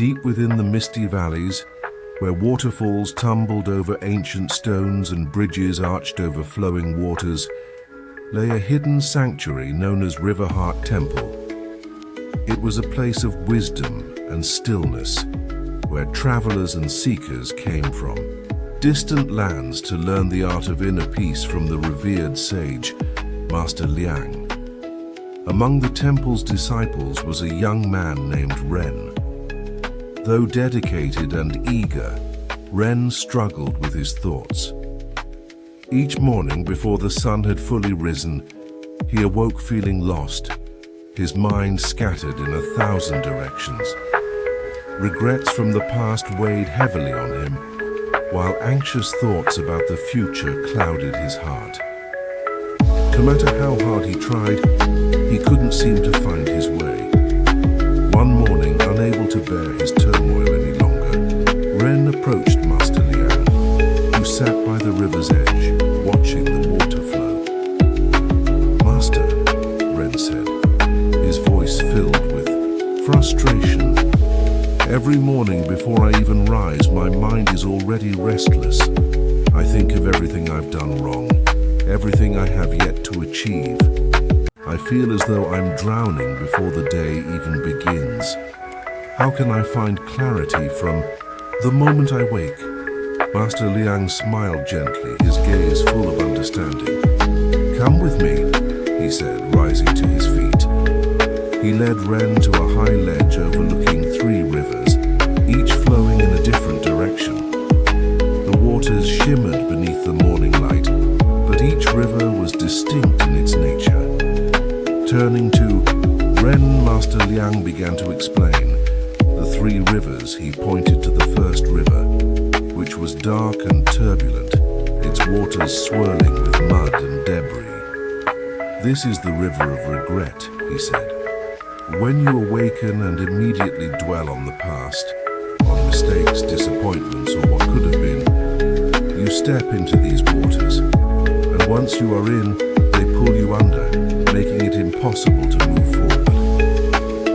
Deep within the misty valleys, where waterfalls tumbled over ancient stones and bridges arched over flowing waters, lay a hidden sanctuary known as Riverheart Temple. It was a place of wisdom and stillness, where travelers and seekers came from distant lands to learn the art of inner peace from the revered sage, Master Liang. Among the temple's disciples was a young man named Ren. Though dedicated and eager, Ren struggled with his thoughts. Each morning before the sun had fully risen, he awoke feeling lost, his mind scattered in 1,000 directions. Regrets from the past weighed heavily on him, while anxious thoughts about the future clouded his heart. No matter how hard he tried, he couldn't seem to find his way. One morning, unable to bear his turmoil any longer, Ren approached Master Liang, who sat by the river's edge, watching the water flow. "Master," Ren said, his voice filled with frustration. "Every morning before I even rise, my mind is already restless. I think of everything I've done wrong, everything I have yet to achieve. I feel as though I'm drowning before the day even begins. How can I find clarity from the moment I wake?" Master Liang smiled gently, his gaze full of understanding. "Come with me," he said, rising to his feet. He led Ren to a high ledge overlooking 3 rivers, each flowing in a different direction. The waters shimmered beneath the morning light, but each river was distinct in its nature. Turning to Ren, Master Liang began to explain the 3 rivers. He pointed to the first river, which was dark and turbulent, its waters swirling with mud and debris. "This is the river of regret," he said. "When you awaken and immediately dwell on the past, on mistakes, disappointments, or what could have been, you step into these waters, and once you are in, they pull you under, making it impossible to move forward."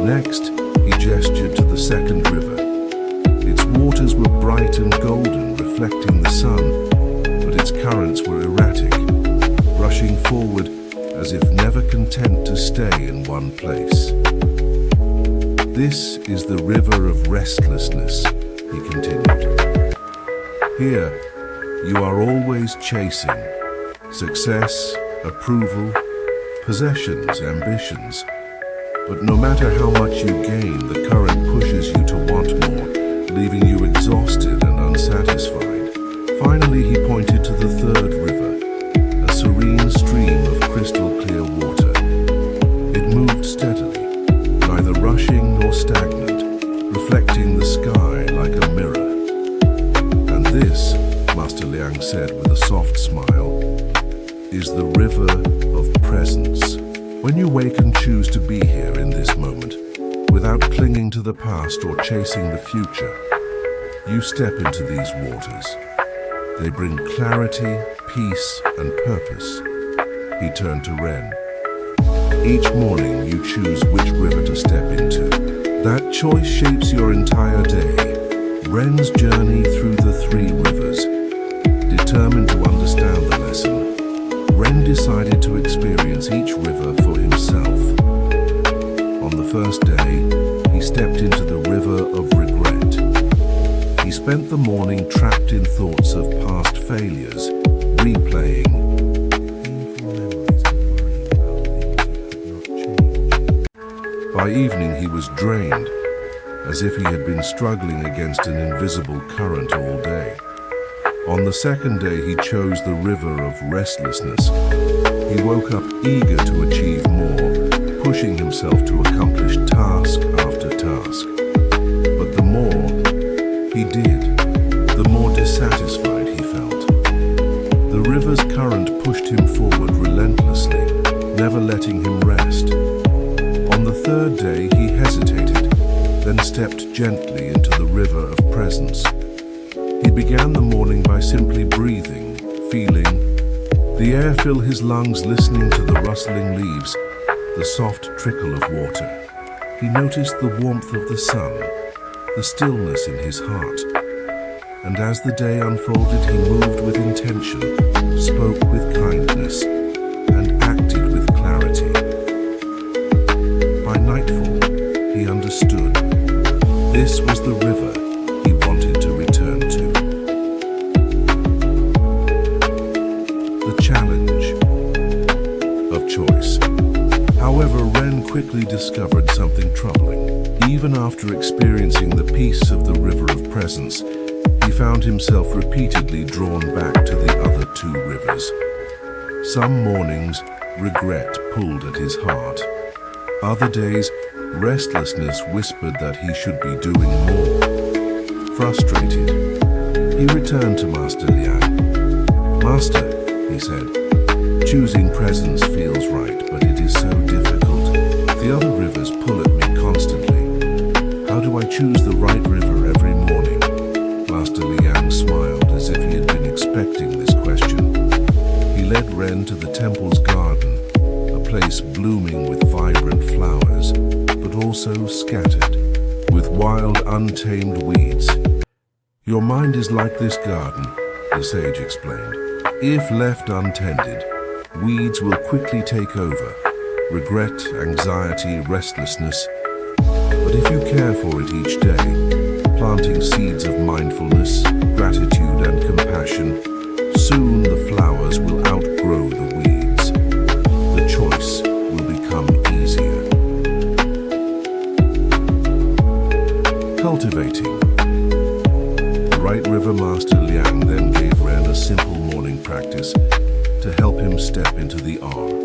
Next, he gestured to the second river. Its waters were bright and golden, reflecting the sun, but its currents were erratic, rushing forward as if never content to stay in one place. "This is the River of Restlessness," he continued. "Here, you are always chasing success, approval, possessions, ambitions. But no matter how much you gain, the current pushes you to want more, leaving you exhausted and unsatisfied." Finally, he pointed to the third river, a serene stream of crystal clear water. It moved steadily, neither rushing nor stagnant, reflecting the sky like a mirror. "And this," Master Liang said with a soft smile, "is the river of presence. When you wake and choose to be here in this moment, without clinging to the past or chasing the future, you step into these waters. They bring clarity, peace, and purpose." He turned to Ren. "Each morning you choose which river to step into. That choice shapes your entire day." Ren's journey through the 3 rivers. Determined to understand the lesson, Ren decided to experience each river for himself. On the first day, he stepped into the River of Regret. He spent the morning trapped in thoughts of past failures, replaying painful memories and worrying about things he could not change. By evening, he was drained, as if he had been struggling against an invisible current all day. On the second day, he chose the River of Restlessness. He woke up eager to achieve more, pushing himself to accomplish task after task. But the more he did, the more dissatisfied he felt. The river's current pushed him forward relentlessly, never letting him rest. On the third day, he hesitated, then stepped gently into the river of presence. He began the morning by simply breathing, feeling the air fill his lungs, listening to the rustling leaves, the soft trickle of water. He noticed the warmth of the sun, the stillness in his heart. And as the day unfolded, he moved with intention, spoke with kindness, and acted with clarity. By nightfall, he understood. This was the river he wanted to return to. The challenge of choice. However, Ren quickly discovered something troubling. Even after experiencing the peace of the river of presence, he found himself repeatedly drawn back to the other two rivers. Some mornings, regret pulled at his heart. Other days, restlessness whispered that he should be doing more. Frustrated, he returned to Master Liang. "Master," he said, "choosing presence feels right, but it is so difficult. The other rivers pull at me constantly. How do I choose the right river every morning?" Master Liang smiled as if he had been expecting this question. He led Ren to the temple's garden, a place blooming with vibrant flowers, but also scattered with wild, untamed weeds. "Your mind is like this garden," the sage explained. "If left untended, weeds will quickly take over. Regret, anxiety, restlessness. But if you care for it each day, planting seeds of mindfulness, gratitude, and compassion, soon the flowers will outgrow the weeds. The choice will become easier." Cultivating. The Right River Master Liang then gave Ren a simple morning practice to help him step into the R.